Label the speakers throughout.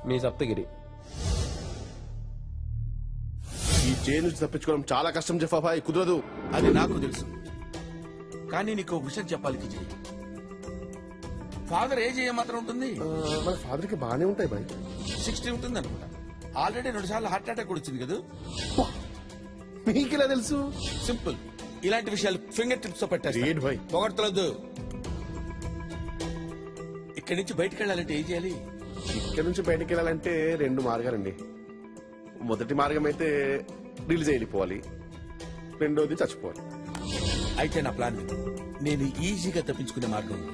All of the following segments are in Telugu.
Speaker 1: మీ సప్తగిరి.
Speaker 2: ఈ జైలు నుంచి తప్పించుకోవడం చాలా కష్టం జఫాబాయ్, కుదరదు.
Speaker 3: అది నాకు తెలుసు, కానీ నీకు విషయం చెప్పాలి కిజీ. ఫాదర్ ఏజ్ ఏమాత్రం ఉంటుంది?
Speaker 2: మన ఫాదర్ కి బాగానే ఉంటాయి బాయ్.
Speaker 3: 60 ఉంటుంది అనుకుంటా. ఆల్రెడీ 2 సార్లు హార్ట్ అటాక్ కూడా వచ్చింది కదా.
Speaker 2: మీకు ఇలా తెలుసు?
Speaker 3: సింపుల్, ఇలాంటి విషయాలు ఫింగర్ టిప్స్ తో పెట్టారు.
Speaker 2: బాయ్
Speaker 3: పొగడతలొద్దు. ఇక్కడి నుంచి బయటకు వెళ్ళాలంటే ఏం చేయాలి?
Speaker 2: ఇక్కడ నుంచి బయటకు వెళ్ళాలంటే 2 మార్గాలండి. మొదటి మార్గం అయితే రిలీజ్ వెళ్ళిపోవాలి, రెండోది చచ్చిపోవాలి.
Speaker 3: అయితే నా ప్లాన్ విను. నేను ఈజీగా తప్పించుకునే మార్గం ఉంది.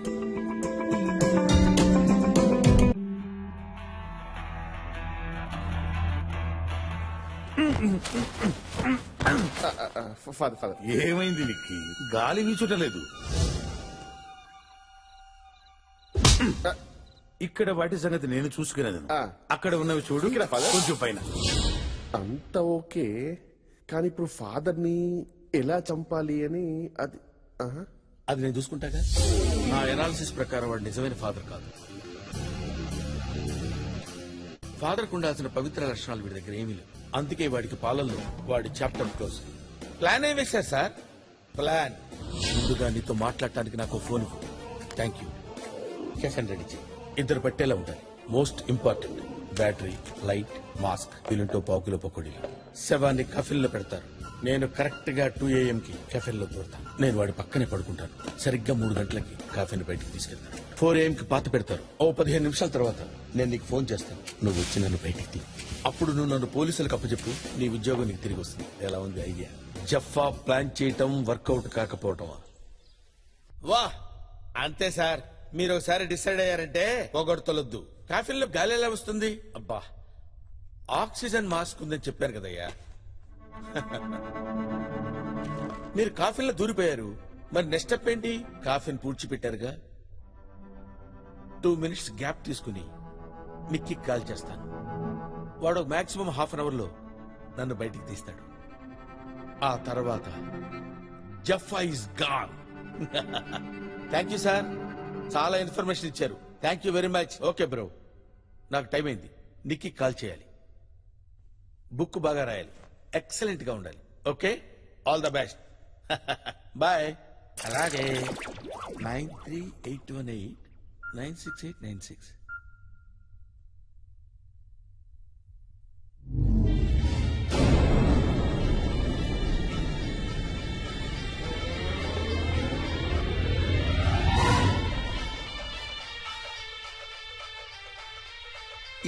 Speaker 2: ఫాదర్
Speaker 4: ఏమైంది నీకు? గాలి వీచుటలేదు. ఇక్కడ వాటి సంగతి నేను చూసుకునేది. అక్కడ ఉన్నవి చూడు,
Speaker 2: ఇక్కడ father.
Speaker 4: కొంచెం పైన.
Speaker 2: అంత ఓకే, కానీ ఇప్పుడు ఫాదర్ ని ఎలా చంపాలి అని అది
Speaker 3: అది నేను చూసుకుంటాగా. నా ఎనాలిసిస్ ప్రకారం వాడు నిజమైన ఫాదర్ కాదు. ఫాదర్ కు ఉండాల్సిన పవిత్ర లక్షణాలు వీడి దగ్గర ఏమీ లేవు. అందుకే వాడికి పాలల్లో వాడి చాప్టర్ క్లోజ్. ప్లాన్ ఏం వేశారు సార్? ప్లాన్ ముందుగా నీతో మాట్లాడటానికి నాకు phone. Thank you. Coffin ready చేయి. 2 పట్టేలా ఉండాలి. Most important battery, light, mask, వీలుంటో 1/2 కిలో పకోడీలు. శవాన్ని కఫిన్లో పెడతారు. నేను కరెక్ట్ గా 2 AM కి కెఫెన్ లో దూరతాను. నేను వాడి పక్కనే పడుకుంటాను. సరిగ్గా 3 గంటలకి కాఫీని బయటికి తీసుకెళ్తాను. 4 AM కి పాత పెడతారు. 15 నిమిషాల తర్వాత నేను నీకు ఫోన్ చేస్తాను. నువ్వు వచ్చి నన్ను బయటికి తీ. అప్పుడు నువ్వు నన్ను పోలీసులకు అప్పచెప్పు. నీ ఉద్యోగం నీకు తిరిగి వస్తుంది. ఎలా ఉంది ఐడియా? జఫా ప్లాన్ చేయటం వర్కౌట్ కాకపోవటం. వా అంతే సార్. మీరు ఒకసారి డిసైడ్ అయ్యారంటే పొగడతలొద్దు. కాఫీల్లో గాలి ఎలా వస్తుంది? అబ్బా, ఆక్సిజన్ మాస్క్ ఉందని చెప్పాను కదయ్యా. మీరు కాఫీల్లో దూరిపోయారు. మరి నెక్స్ట్ స్టెప్ ఏంటి? కాఫీని పూడ్చిపెట్టారుగా. 2 మినిట్స్ గ్యాప్ తీసుకుని నిక్కి కాల్ చేస్తాను. వాడు మాక్సిమం ½ అన్ అవర్ లో నన్ను బయటికి తీస్తాడు. ఆ తర్వాత Jaffa is gone. Thank you sir, చాలా ఇన్ఫర్మేషన్ ఇచ్చారు. Thank you very much. Okay bro, నాకు టైం అయింది. నిక్కి కాల్ చేయాలి. బుక్ బాగా రాయాలి. ఎక్సలెంట్ గా ఉండాలి. Okay, all the best. Bye. అలాగే 9381896896.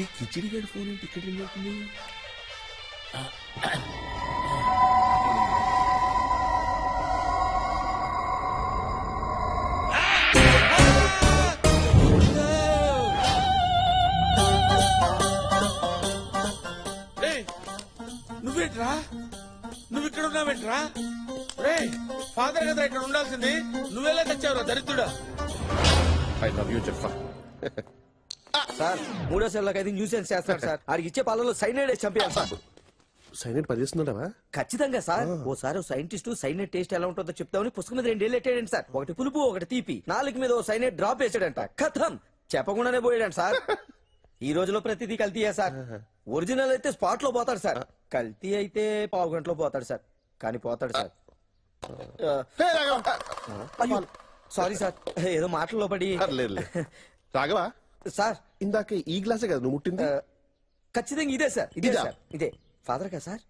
Speaker 3: ఈ కిచిడిగడ్ ఫోన్ ఏంటి ఇక్కడ రింగ్ అవుతుంది? నువ్వేంట్రా? నువ్వు ఇక్కడ ఉన్నావేంట్రా? రే, ఫాదర్ కదా ఇక్కడ ఉండాల్సింది. నువ్వెలా తెచ్చావురా దరిద్రుడా?
Speaker 2: I love you Jaffa.
Speaker 5: Sir 3వ సెల్లోకి అయితే న్యూసెన్స్ చేస్తాడు సార్. ఆడికి ఇచ్చే పాలలో సైనైడ్ చంపేయాలి సార్.
Speaker 2: సైనైడ్ పనిచేస్తున్నావా?
Speaker 5: ఖచ్చితంగా సార్. ఓసారి సైంటిస్ట్ సైనైడ్ టేస్ట్ ఎలా ఉంటుందో చెప్తామని పుస్తకం మీద 2 ఏళ్ళు ఎట్టాడండి సార్. ఒకటి పులుపు, ఒకటి తీపి. 4 మీద ఓ సైనైడ్ డ్రాప్ వేసాడంట. కథం చెప్పకుండానే పోయాడంట సార్. ఈ రోజులో ప్రతిదీ కల్తీయే సార్. ఒరిజినల్ అయితే స్పాట్ లో పోతాడు సార్. కల్తీ అయితే 1/2 గంటలో పోతాడు సార్. కానీ పోతాడు సార్. అయ్యో సారీ సార్, ఏదో మాటల్లో పడి.
Speaker 2: రాఘవా
Speaker 5: సార్,
Speaker 2: ఇందాక ఈ గ్లాసే కదా నువ్వు ముట్టింది?
Speaker 5: ఖచ్చితంగా ఇదే సార్. ఇదే సార్, ఇదే. ఫాదర్ కదా సార్?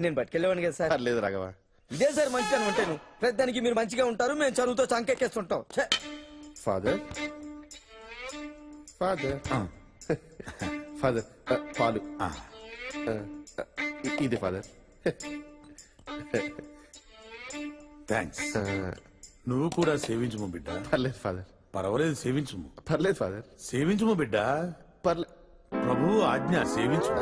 Speaker 5: నేను పట్టుకెళ్ళేవాడిని కదా సార్.
Speaker 2: లేదు రాఘవా,
Speaker 5: ఇదే సార్ మంచిగా ఉంటాను. ప్రతిదానికి మీరు మంచిగా ఉంటారు, మేము చదువుతో చంకెక్కేస్తుంటాం.
Speaker 2: ఫాదర్ ఫాదర్ ఫాదర్ పాలు ఇది ఫాదర్.
Speaker 4: థ్యాంక్స్. నువ్వు కూడా సేవించుము బిడ్డ.
Speaker 2: పర్లేదు ఫాదర్.
Speaker 4: పర్వాలేదు, సేవించుము.
Speaker 2: పర్లేదు ఫాదర్.
Speaker 4: సేవించుము బిడ్డ.
Speaker 2: పర్లేదు.
Speaker 4: ప్రభువు ఆజ్ఞ, సేవించు.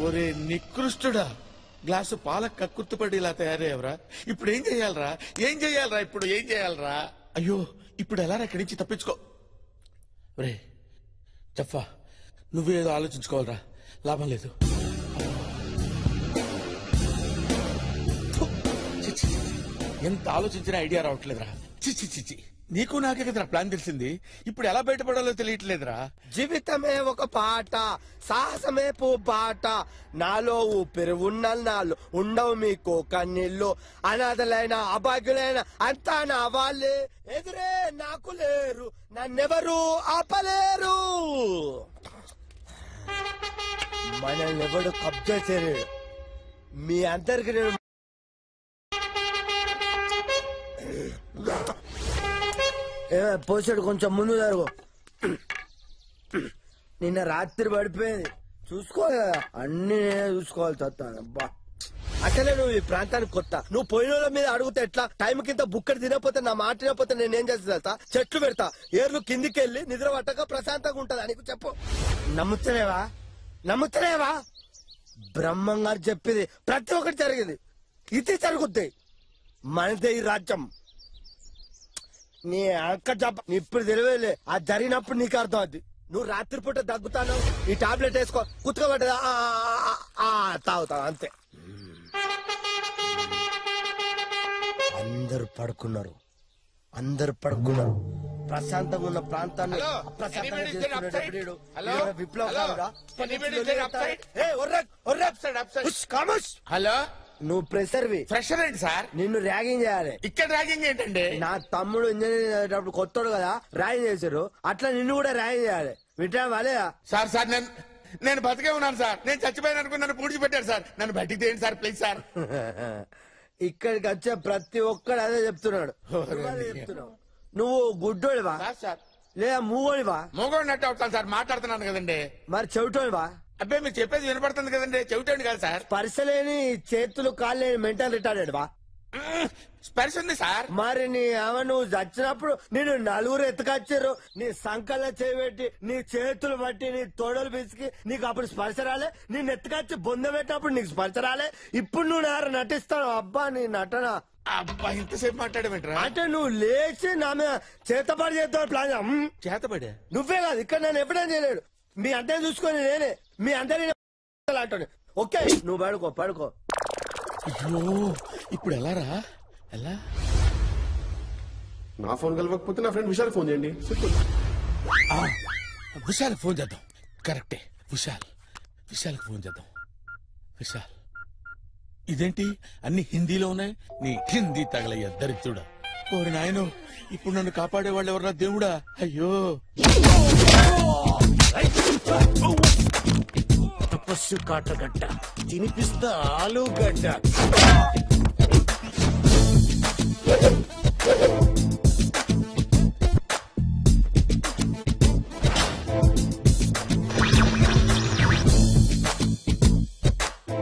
Speaker 3: ఒరే నికృష్టుడా, గ్లాసు పాల కక్కుర్తుపడి ఇలా తయారయ్యవరా. ఇప్పుడు ఏం చెయ్యాలరా? ఏం చెయ్యాలరా? ఇప్పుడు ఏం చెయ్యాలరా? అయ్యో, ఇప్పుడు ఎలా ఇక్కడి నుంచి తప్పించుకో. రే జఫా, నువ్వేదో ఆలోచించుకోవాలరా, లాభం లేదు. ఎంత ఆలోచించిన ఐడియా రావట్లేదురా. చిచ్చి చిచ్చి, నీకు నాకే కదరా ప్లాన్ తెలిసింది. ఇప్పుడు ఎలా బయటపడాలో తెలియట్లేదురా.
Speaker 1: జీవితమే ఒక పాట, సాహసమే బాట, నాలో ఊపిరి నాలో ఉండవు మీకు కన్నీళ్ళు, అనాథలైన అభాగ్యులైన అంతా నా వాళ్ళే, ఎదురే నాకు లేరు, నన్నెవరు ఆపలేరు. మనల్ని ఎవడు కబ్జా చేయలేడు. మీ అందరికి నేను పోసాడు, కొంచెం ముందు జరుగు. నిన్న రాత్రి పడిపోయింది, చూసుకోవాలి కదా, అన్ని నేనే చూసుకోవాలి. అబ్బా అసలే నువ్వు ఈ ప్రాంతానికి కొత్త, నువ్వు పోయిన వాళ్ళ మీద అడుగుతా ఎట్లా? టైం కింద బుక్కడి తినకపోతే, నా మాట తినకపోతే నేనేం చేస్తా? చెట్లు పెడతా, ఏర్లు కిందికి వెళ్ళి నిద్ర పట్టక ప్రశాంతంగా ఉంటదా నీకు? చెప్పు. నమ్ముతలేవా? నమ్ముతలేవా? బ్రహ్మం గారు చెప్పింది ప్రతి ఒక్కటి జరిగింది, ఇది జరుగుద్ది. మనదే ఈ రాజ్యం. నీ అక్క చెప్ప ఇప్పుడు తెలియలే, అది జరిగినప్పుడు నీకు అర్థం అవుద్ది. నువ్వు రాత్రిపూట దగ్గుతాను, ఈ టాబ్లెట్ వేసుకో, కుతుకోబట్టదా తాగుతావు అంతే. అందరు పడుకున్నారు, అందరు పడుకున్నారు. ప్రశాంతంగా ఉన్న ప్రాంతాన్ని అప్రశాంతంగా చేసుకునేటప్పుడు వీడు విప్లవకారుడా?
Speaker 3: హలో,
Speaker 1: నువ్వు ప్రెషర్వి.
Speaker 3: ఫ్రెషర్ ఏంటి సార్?
Speaker 1: నిన్ను ర్యాగింగ్ చేయాలి.
Speaker 3: ఇక్కడ ర్యాగింగ్ ఏంటండి?
Speaker 1: నా తమ్ముడు ఇంజనీరింగ్ చదివేటప్పుడు కొత్తడు కదా, ర్యాగింగ్ చేశారు, అట్లా నిన్ను కూడా ర్యాగింగ్ చేయాలి. వింటా వాలేదా?
Speaker 3: సార్ సార్ నేను బతికే ఉన్నాను సార్. నేను చచ్చిపోయాను అనుకుని నన్ను పూడ్చిపెట్టారు సార్. నన్ను బయటికి తీయండి సార్, ప్లీజ్ సార్.
Speaker 1: ఇక్కడికి వచ్చే ప్రతి ఒక్కడు అదే చెప్తున్నాడు. చెప్తున్నావు నువ్వు గుడ్డోడివా
Speaker 3: సార్?
Speaker 1: లేదా మూగోడివా?
Speaker 3: మూగోడినట్టు అవుతాను సార్, మాట్లాడుతున్నాను కదండి.
Speaker 1: మరి చెవిటోడివా?
Speaker 3: అబ్బాయి మీరు చెప్పేది వినపడుతుంది కదండి, చెవిటండి కదా సార్.
Speaker 1: స్పర్శలేని చేతులు కాళ్ళు లేని మెంటల్ రిటార్డెడ్ వా?
Speaker 3: స్పర్శ ఉంది సార్.
Speaker 1: మరి నీ నువ్వు చచ్చినప్పుడు నేను నలుగురు ఎత్తుకొచ్చారు, నీ సంకల్లో చేయబెట్టి, నీ చేతులు బట్టి, నీ తోడలు పిసికి, నీకు అప్పుడు స్పర్శ రాలే. నేను ఎత్తుకొచ్చి బొంద పెట్టినప్పుడు నీకు స్పర్శ రాలే. ఇప్పుడు నువ్వు నారు నటిస్తాను. అబ్బా నీ నటన.
Speaker 3: అబ్బా ఇంతసేపు మాట్లాడమంటారా?
Speaker 1: అంటే నువ్వు లేచి నా మీద చేతపడి చేస్తావు ప్లాన్.
Speaker 3: చేతపడే
Speaker 1: నువ్వే కాదు, ఇక్కడ నన్ను ఎప్పుడైనా చేయలేడు. మీ అంటే చూసుకొని నేనే మీ అందరి అంటాను. ఓకే నువ్వు పడుకో పడుకో.
Speaker 3: అయ్యో ఇప్పుడు ఎలా రా? ఎలా?
Speaker 2: నా ఫోన్ కలవకపోతే నా ఫ్రెండ్ విశాల్ ఫోన్ చేయండి.
Speaker 3: విశాల్ ఫోన్ చేద్దాం. కరెక్టే, విశాల్కి ఫోన్ చేద్దాం. విశాల్, ఇదేంటి అన్ని హిందీలో ఉన్నాయి? నీ హిందీ తగలయ్య దరిద్రుడా. ఓరి నాయనో, ఇప్పుడు నన్ను కాపాడే వాళ్ళు ఎవరన్నా దేవుడా? అయ్యో
Speaker 1: తపస్సు కాటగడ్డ తినిపిస్తా ఆలుగడ్డ.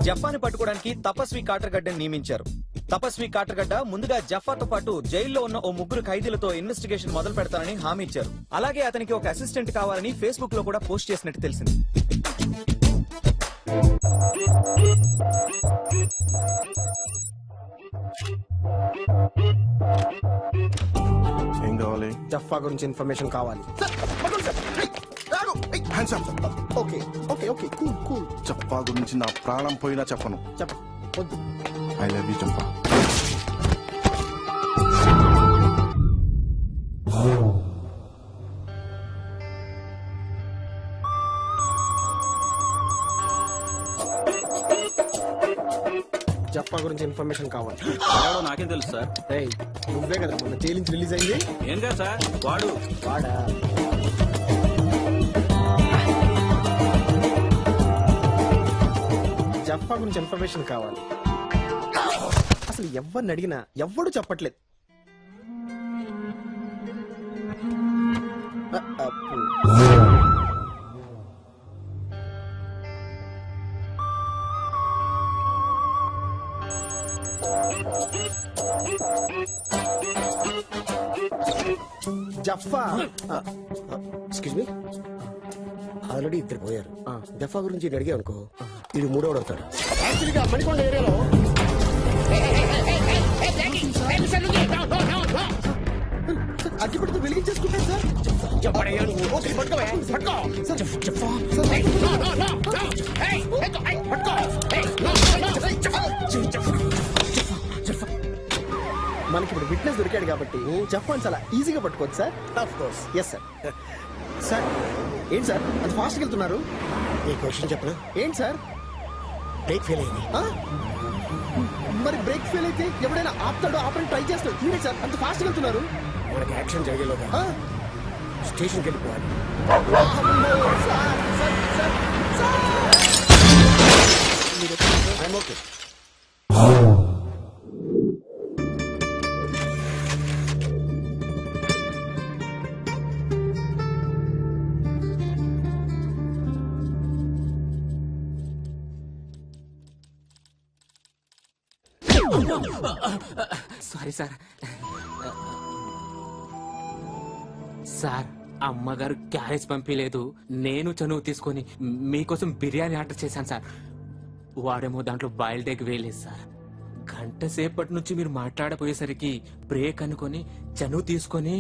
Speaker 5: జఫాని పట్టుకోవడానికి తపస్వి కాటర్గడ్డని నియమించారు. తపస్వి కాటర్గడ్డ ముందుగా జఫాతో పాటు జైల్లో ఉన్న ఓ ముగ్గురు ఖైదీలతో ఇన్వెస్టిగేషన్ మొదలు పెడతానని హామీ ఇచ్చారు. అలాగే అతనికి ఒక అసిస్టెంట్ కావాలని ఫేస్బుక్ లో కూడా పోస్ట్ చేసినట్టు తెలిసింది.
Speaker 2: ఏం కావాలి?
Speaker 1: జఫా గురించి ఇన్ఫర్మేషన్ కావాలి. Okay okay okay cool cool.
Speaker 6: చంపా గురించి నా ప్రాణం పోయినా చెప్పను.
Speaker 1: చెప్పు.
Speaker 6: ఐ లవ్ యూ చంపా.
Speaker 1: జఫా గురించి ఇన్ఫర్మేషన్ కావాలి.
Speaker 7: నాకేం తెలుసు సార్?
Speaker 1: నువ్వే కదా మొన్న జైలు నుంచి రిలీజ్ అయింది.
Speaker 7: ఏం కాదు సార్, వాడా
Speaker 1: జఫా గురించి ఇన్ఫర్మేషన్ కావాలి. అసలు ఎవరిని అడిగినా ఎవ్వడు చెప్పట్లేదు. జఫా ఎక్స్క్యూజ్ మీ, ఆల్రెడీ ఇద్దరు పోయారు. జఫా గురించి ఇది అడిగా అనుకో, ఇది మూడోడు అవుతాడు. యాక్చువల్గా మణికొండ ఏరియాలో అగ్గి పెడితే వెలిగించేసుకుంటారు సార్.
Speaker 8: మనకి ఇప్పుడు విట్నెస్ దొరికాడు కాబట్టి జఫాన్ చాలా ఈజీగా పట్టుకోవచ్చు sir. Of course. Yes sir. Sir ఏంటి సార్ అంత ఫాస్ట్గా వెళ్తున్నారు?
Speaker 9: ఈ క్వశ్చన్ చెప్పనా?
Speaker 8: ఏంటి సార్?
Speaker 9: బ్రేక్ ఫెయిల్ అయింది.
Speaker 8: మరి బ్రేక్ ఫెయిల్ అయితే ఎవడైనా ఆపుతాడో ఆపని ట్రై చేస్తాడు. ఏంటి సార్ అంత ఫాస్ట్గా వెళ్తున్నారు?
Speaker 9: మనకి యాక్షన్ జరిగేలోగా స్టేషన్కి వెళ్ళిపోవాలి. ఓకే.
Speaker 10: Sorry sir. సార్ అమ్మగారు క్యారేజ్ పంపించలేదు. నేను చనువు తీసుకొని మీకోసం బిర్యానీ ఆర్డర్ చేశాను సార్. వాడేమో దాంట్లో బాయిల్డ్ ఎగ్ వేయలేదు సార్. గంట సేపటి నుంచి మీరు మాట్లాడపోయేసరికి బ్రేక్ అనుకొని చనువు తీసుకొని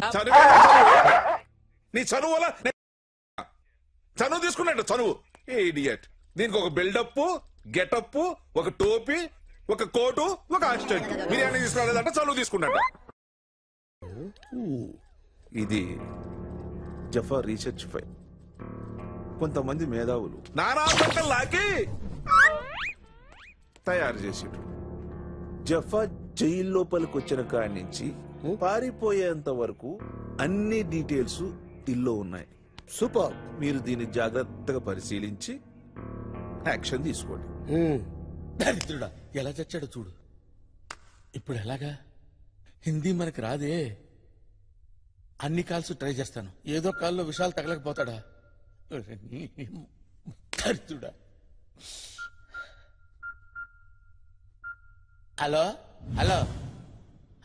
Speaker 3: నీ చనువు వల్ల చనువు తీసుకున్నాడు. చనువు ఇడియట్. దీనికి ఒక బిల్డప్, గెటప్, ఒక టోపీ, ఒక కోటు, ఒక అసిస్టెంట్. బిర్యానీ తీసుకురాలేదంట, చనువు తీసుకున్నట్ట.
Speaker 11: ఇది జఫా రీసెర్చ్ ఫైల్. కొంతమంది మేధావులు
Speaker 3: నానా లాకి
Speaker 11: తయారు చేసిండ్రు. జఫా జైలు లోపలికి వచ్చిన కాడి నుంచి పారిపోయేంత వరకు అన్ని డీటెయిల్స్ ఇల్లో ఉన్నాయి.
Speaker 9: సూపర్.
Speaker 11: మీరు దీన్ని జాగ్రత్తగా పరిశీలించి యాక్షన్ తీసుకోండి.
Speaker 3: దరిద్రుడా ఎలా చచ్చాడో చూడు. ఇప్పుడు ఎలాగా? హిందీ మనకి రాదే. అన్ని కాల్స్ ట్రై చేస్తాను. ఏదో కాల్లో విషయాలు తగలకపోతాడా? దరిద్రుడా. Hello hello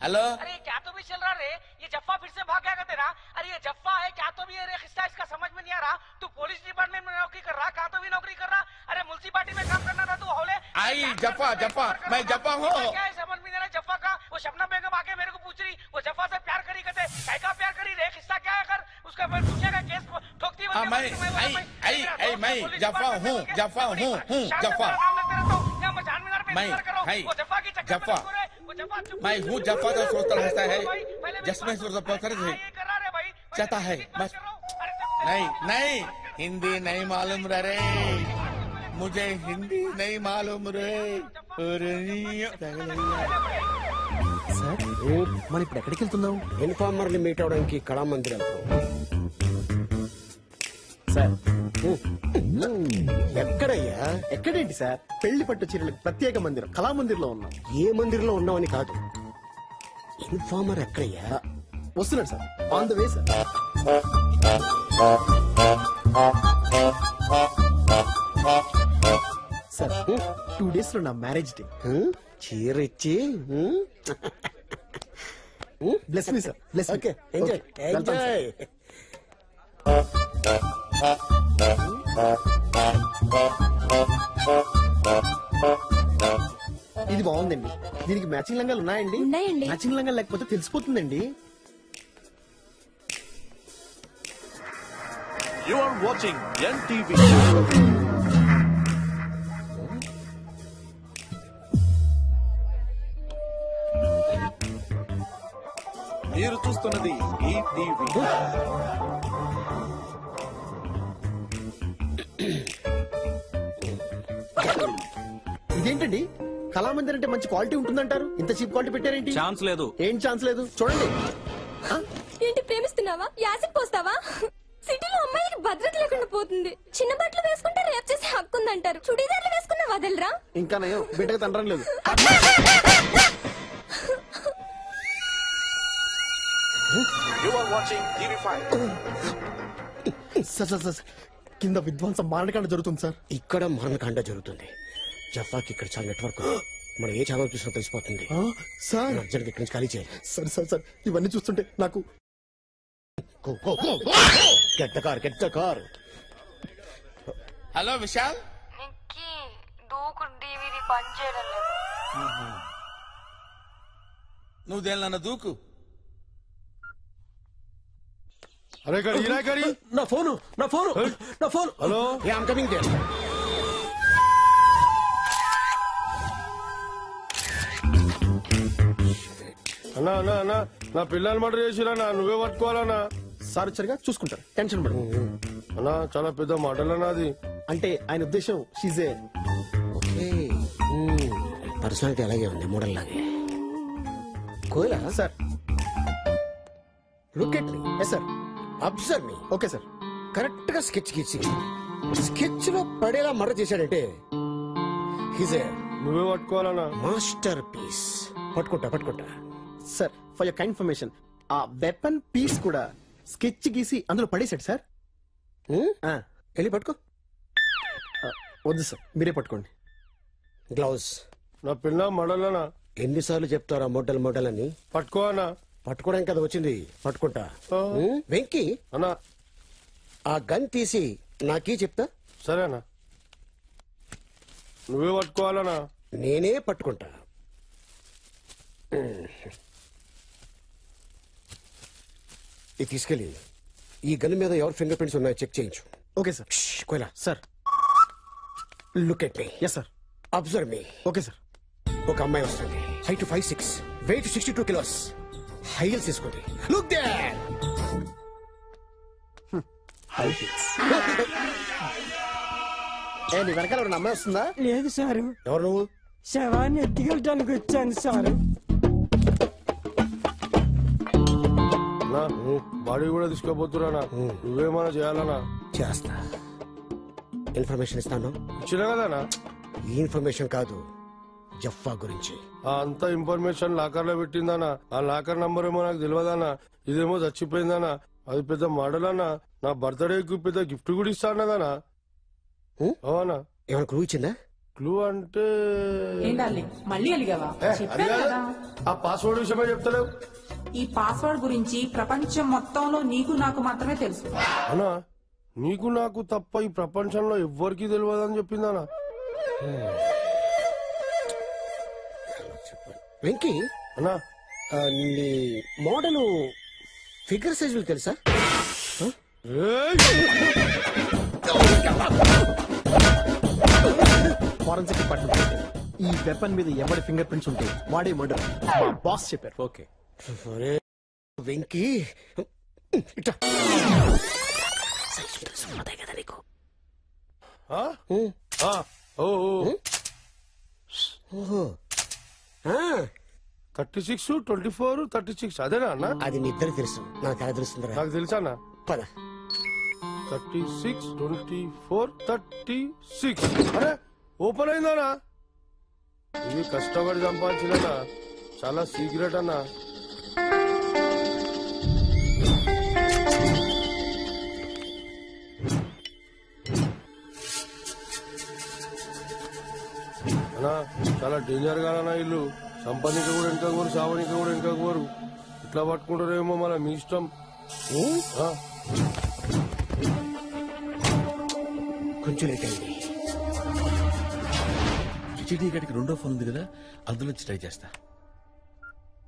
Speaker 3: hello.
Speaker 12: अरे क्या तो भी चल रहा रे? ये जफ्फा फिर से भाग गया क्या तेरा? अरे ये जफ्फा है क्या तो भी? अरे किस्सा इसका समझ में नहीं आ रहा. तू पुलिस डिपार्टमेंट में नौकरी कर रहा, कहाँ तो भी नौकरी कर रहा. अरे मुल्सिपालिटी में काम करना था तू हौले.
Speaker 3: आई जफ्फा जफ्फा मैं जफ्फा हूँ.
Speaker 12: क्या है समझ में नहीं आ रहा जफ्फा का? वो शबनम बेगम आके मेरे को पूछ रही वो जफ्फा से प्यार करी कहते काय का प्यार करी रे? किस्सा क्या है? कर उसका दुनिया का केस ठोकती
Speaker 3: मैं मैं जफ्फा हूँ जफ्फा हूँ जफ्फा मैं जफ्फा मैं हूँ जफ्फा तो सोचता रहता है जिसमें चाहता है बस. नहीं नहीं हिंदी नहीं मालूम रे. मुझे हिंदी नहीं मालूम रे.
Speaker 8: సార్ మనం ఇప్పుడు ఎక్కడికి వెళ్తున్నాం?
Speaker 9: ఇన్ఫార్మర్ని మీట్ అవడానికి కళామందిర్ వెళ్తాం.
Speaker 8: సార్ ఎక్కడయ్యా? ఎక్కడేంటి సార్? పెళ్లి పట్టు చీరలకు ప్రత్యేక మందిరం కళామందిర్లో ఉన్నాం.
Speaker 9: ఏ మందిర్లో ఉన్నామని కాదు, ఇన్ఫార్మర్ ఎక్కడయ్యా?
Speaker 8: వస్తున్నాడు sir. On the way sir. Sir 2 days లో నా మ్యారేజ్ డే.
Speaker 9: చీర ఇచ్చి
Speaker 8: bless me sir. Bless.
Speaker 9: Okay enjoy enjoy.
Speaker 8: ఇది బాగుందండి. దీనికి మ్యాచింగ్ లంగాలు ఉన్నాయండి?
Speaker 13: ఉన్నాయండి.
Speaker 8: మ్యాచింగ్ లంగాలు లేకపోతే తెలిసిపోతుందండి.
Speaker 11: You are watching NTV. మీరు చూస్తున్నది ఈటీవీ.
Speaker 8: ఇదేంటండి? కళామందిర్ అంటే మంచి క్వాలిటీ ఉంటుందంటారు, ఇంత చీప్ క్వాలిటీ పెట్టారేంటి?
Speaker 7: ఛాన్స్ లేదు.
Speaker 8: ఏం ఛాన్స్ లేదు? చూడండి.
Speaker 13: ఏంటి ప్రేమిస్తున్నావా? యాసిడ్ పోస్తావా? సిటీలో అమ్మాయిలకి భద్రత లేకుండా పోతుంది. చిన్న బట్టలు వేసుకుంటే రేప్ చేసే హక్కు ఉందంటారు. చుడీదార్లు వేసుకున్న వదలరా?
Speaker 8: ఇంకా నయం బిడ్డగా తండ్రం లేదు.
Speaker 11: You are watching TV5.
Speaker 8: Sir కింద విధ్వంసం మారణకాండ జరుగుతుంది సార్.
Speaker 9: ఇక్కడ మరణకాండ జరుగుతుంది. జఫాకి ఇక్కడ చాలా నెట్వర్క్. మనం ఏ ఛానల్ చూసినా తెలిసిపోతుంది.
Speaker 8: సార్
Speaker 9: అర్జెంట్ ఇక్కడి నుంచి ఖాళీ చేయాలి.
Speaker 8: సార్ సార్ సార్ ఇవన్నీ చూస్తుంటే నాకు
Speaker 9: get the car.
Speaker 3: Hello Vishal.
Speaker 13: దూకు డివిడి పనిచేయడం లేదు.
Speaker 3: నువ్వు దేనిలన్నా దూకు.
Speaker 8: అరే గడి
Speaker 9: నా phone hello I'm coming there.
Speaker 1: అన్నా అన్నా అన్నా నా పిల్లలు మర్డర్ చేసిరన్నా, నువ్వే పట్టుకోవాలన్నా.
Speaker 8: సార్ వచ్చారుగా చూసుకుంటారు, టెన్షన్ పడు.
Speaker 1: అన్నా చాలా పెద్ద మర్డర్ అది.
Speaker 8: అంటే ఆయన ఉద్దేశం షీజే
Speaker 9: పర్సనాలిటీ అలాగే ఉంది, మోడల్ లాగే. కోయలా
Speaker 8: sir.
Speaker 9: Look at me.
Speaker 8: Yes sir.
Speaker 9: Observe me.
Speaker 8: Okay sir.
Speaker 9: Correct గా స్కెచ్ గీసి స్కెచ్ లో పడేలా మర్డర్ చేశాడంటే
Speaker 1: నువ్వే పట్టుకోవాలన్నా.
Speaker 9: Masterpiece. పట్టుకుంటా
Speaker 8: sir for your kind information, ఆ వెపన్ పీస్ కూడా స్కెచ్ గీసి అందులో పడేశాడు సార్.
Speaker 9: వెళ్ళి పట్టుకో.
Speaker 8: వద్దు సార్, మీరే పట్టుకోండి.
Speaker 9: గ్లౌస్.
Speaker 1: నా పిల్ల మడలనా.
Speaker 9: ఎన్నిసార్లు చెప్తారా మోడల్ అని?
Speaker 1: పట్టుకోనా.
Speaker 9: పట్టుకోవడానికి కదా వచ్చింది, పట్టుకుంటా. వెంకీ
Speaker 1: అన్నా
Speaker 9: ఆ గన్ తీసి నాకీ చెప్తా.
Speaker 1: సరేనా, నువ్వే పట్టుకోవాలనా.
Speaker 9: నేనే పట్టుకుంటా. ఇది తీసుకెళ్ళి ఈ గన్ మీద ఎవరి ఫింగర్ ప్రింట్స్ ఉన్నాయో చెక్ చేయించు.
Speaker 8: Okay sir.
Speaker 9: కోయలా
Speaker 8: sir.
Speaker 9: Look at me.
Speaker 8: Yes sir.
Speaker 9: Observe me.
Speaker 8: Okay sir.
Speaker 9: ఒక అమ్మాయి వస్తుంది, height 5'6", weight 62 kilos, high heels తీసుకుంది. Look there.
Speaker 8: నీ వెనకాల ఒక అమ్మాయి వస్తుందా?
Speaker 14: లేదు సారు.
Speaker 9: ఎవరు నువ్వు?
Speaker 14: శవాన్ని ఎత్తుకెళ్ళడానికి వచ్చాను సారు.
Speaker 1: బాడీ కూడా తీసుకోపోతున్నా, నువ్వేమన్నా చేయాలనా?
Speaker 9: చేస్తా. ఇన్ఫర్మేషన్ ఇస్తాను.
Speaker 1: ఇచ్చినా కదనా?
Speaker 9: ఈ ఇన్ఫర్మేషన్ కాదు, జఫ్ఫా గురించి.
Speaker 1: అంత ఇన్ఫర్మేషన్ లాకర్ లో పెట్టిందనా? ఆ లాకర్ నంబర్ ఏమో నాకు తెలియదనా. ఇదేమో చచ్చిపోయిందనా. అది పెద్ద మోడల్ అన్నా. నా బర్త్డేకి పెద్ద గిఫ్ట్ కూడా ఇస్తానదనా. అవునా?
Speaker 9: ఏమైనా క్లూ ఇచ్చిందా?
Speaker 1: క్లూ అంటే
Speaker 15: మళ్ళీ అలిగావా? చెప్పాను కదా.
Speaker 1: ఆ పాస్వర్డ్ విషయమే చెప్తలేవు.
Speaker 15: ఈ పాస్వర్డ్ గురించి ప్రపంచం మొత్తంలో నీకు నాకు మాత్రమే తెలుసు.
Speaker 1: అన్నా నీకు నాకు తప్ప ఈ ప్రపంచంలో ఎవ్వరికి తెలియదని చెప్పిందనా.
Speaker 9: వెంకీ
Speaker 1: అన్నా
Speaker 9: నీ మోడల్ ఫిగర్ సైజులు తెలుసా?
Speaker 8: ఫారెన్సిక్ డిపార్ట్మెంట్ ఈ వెపన్ మీద ఎవరి ఫింగర్ ప్రింట్స్ ఉంటాయి వాడే మర్డర్. మా బాస్ చెప్పారు.
Speaker 9: ఓకే. వెంకీ ఇట్లా కదా నీకు.
Speaker 1: ఓహో 36, 24, 36 అదేనా అన్న?
Speaker 9: అది నీ ఇద్దరు తెలుసు, నాకు ఎలా తెలుస్తుందా?
Speaker 1: నాకు తెలుసా అన్న.
Speaker 9: పద.
Speaker 1: 36, 24, 36. అరే ఓపెన్ అయిందనా? ఇది కష్టపడి సంపాదించిన చాలా సీక్రెట్ అన్నా. అన్నా చాలా డేంజర్ కాదన్నా ఇల్లు. సంపాదిక కూడా వెనక కోరు, సావనిక కూడా వెనక కోరు. ఇట్లా పట్టుకుంటారేమో మన మీ ఇష్టం.
Speaker 9: కొంచెం లేట్ అయింది.
Speaker 3: హెచ్డి గడికి రెండో ఫోన్ ఉంది కదా, అందులో ట్రై చేస్తా.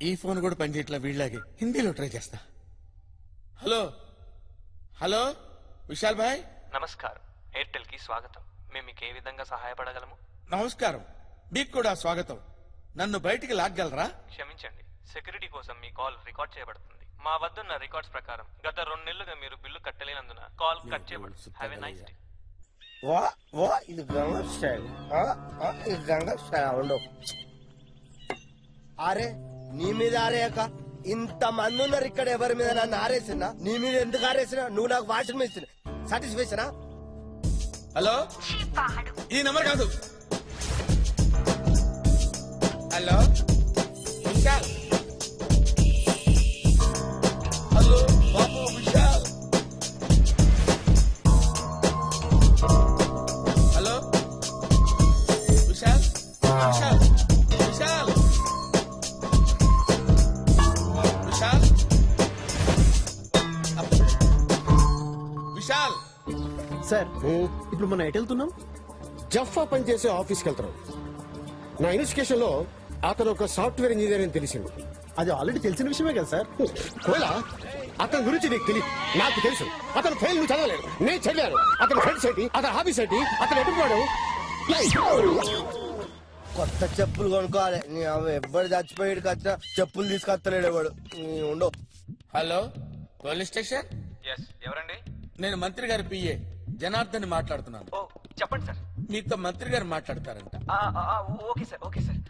Speaker 3: ఈ ఫోన్ కూడా పనిచేయట్లా, వీళ్ళలాగే హిందీలో ట్రై చేస్తా. హలో హలో విశాల్ భాయ్.
Speaker 16: నమస్కారం, ఎయిర్టెల్ కి స్వాగతం. మేము మీకు ఏ విధంగా సహాయపడగలము?
Speaker 3: నమస్కారం, మీకు కూడా స్వాగతం. నన్ను బయటికి లాగ్గలరా?
Speaker 16: క్షమించండి, సెక్యూరిటీ కోసం మీ కాల్ రికార్డ్ చేయబడుతుంది. మా వద్దున్న రికార్డ్స్ ప్రకారం గత 2 నెలలుగా మీరు బిల్లు కట్టలేనందున కాల్ కట్ చేయబడుతుంది. Have a nice day.
Speaker 1: ఇది గంగా స్టైల్. ఇది గంగా స్టైల్ ఉండవు. అరే నీ మీద ఆరేయక ఇంత మంది ఉన్నారు ఇక్కడ, ఎవరి మీద నన్ను ఆరేసినా? నీ మీద ఎందుకు ఆరేసినా? నువ్వు నాకు వాషింగ్ మెషిన్ సాటిస్ఫాక్షనా?
Speaker 3: హలో, ఈ నెంబర్ కాదు. హలో విశాల్. హలో బాబు విశాల్. హలో విశాల్. విశాల్ విశాల్ విశాల్ విశాల్.
Speaker 8: సార్ ఇప్పుడు మనం ఎటు వెళ్తున్నాం?
Speaker 9: జఫ్ఫా పనిచేసే ఆఫీస్కి వెళ్తాం. నా ఇన్వెస్టిగేషన్ లో అతను ఒక సాఫ్ట్వేర్ ఇంజనీర్ అని తెలిసింది.
Speaker 8: అది ఆల్రెడీ తెలిసిన విషయమే కదా సార్.
Speaker 9: కోలా, అతని గురించి నీకు తెలియదు, నాకు తెలుసు. అతను ఫెయిల్ నువ్వు చదవలేదు, నేను చదివాను. అతని ఫ్రెండ్స్ ఏంటి, అతని హాబీస్ ఏంటి, అతను ఎటుపోయాడు.
Speaker 1: కొత్త చెప్పులు కొనుక్కోవాలి ఎవరు చచ్చిపోయాడు వచ్చినా చెప్పులు తీసుకొస్తలేడు ఎవడు ఉండవు.
Speaker 3: Hello police station.
Speaker 16: ఎవరండి?
Speaker 3: నేను మంత్రి గారి పిఏ జనార్దన్ మాట్లాడుతున్నాను.
Speaker 16: ఓ చెప్పండి సార్.
Speaker 3: మీతో మంత్రి గారు మాట్లాడతారంట.
Speaker 16: Okay sir okay sir.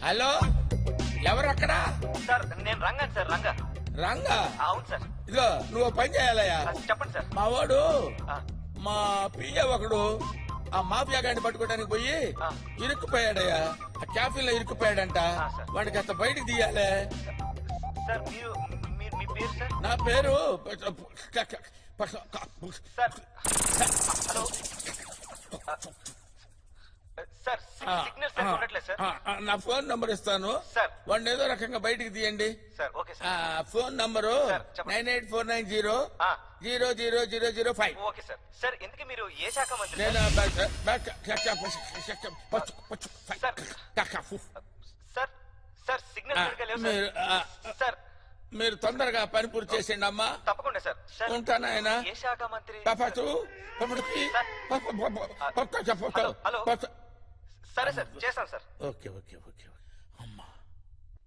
Speaker 3: Hello ఎవరు అక్కడ?
Speaker 16: సార్ నేను రంగాను సార్.
Speaker 3: రంగా?
Speaker 16: అవును సార్.
Speaker 3: ఇదిగో నువ్వు పని చేయాలయ్యా.
Speaker 16: చెప్పండి సార్.
Speaker 3: మా వాడు మా పిఏ ఒకడు ఆ మాఫియా గాడిని పట్టుకోవడానికి పోయి ఇరుక్కుపోయాడయ్యా. ఆ క్యాఫీలో ఇరుక్కుపోయాడంట. వాడికి అసలు బయటికి తీయాలే.
Speaker 16: సార్ మీరు మీ పేరు సార్?
Speaker 3: నా పేరు
Speaker 16: sir hello sir signal sir ఉండట్లేదు సార్.
Speaker 3: నా ఫోన్ నంబర్ ఇస్తాను
Speaker 16: సార్.
Speaker 3: వాడిని ఏదో రకంగా బయటికి తీయండి
Speaker 16: sir. Okay sir.
Speaker 3: Phone number 9849000005.
Speaker 16: Okay sir. Sir ఎందుకు మీరు ఏ శాఖ మంత్రి?
Speaker 3: నేను
Speaker 16: సార్ సార్ సిగ్నల్ సరిగ్గా లేవు సార్.
Speaker 3: మీరు తొందరగా పని పూర్తి చేసేయండి అమ్మా.
Speaker 16: తప్పకుండా సార్.
Speaker 3: ఉంటానా ఆయన?
Speaker 16: ఏ శాఖ మంత్రి?
Speaker 3: హలో
Speaker 16: సరే సార్ చేస్తాను సార్.
Speaker 3: Okay okay okay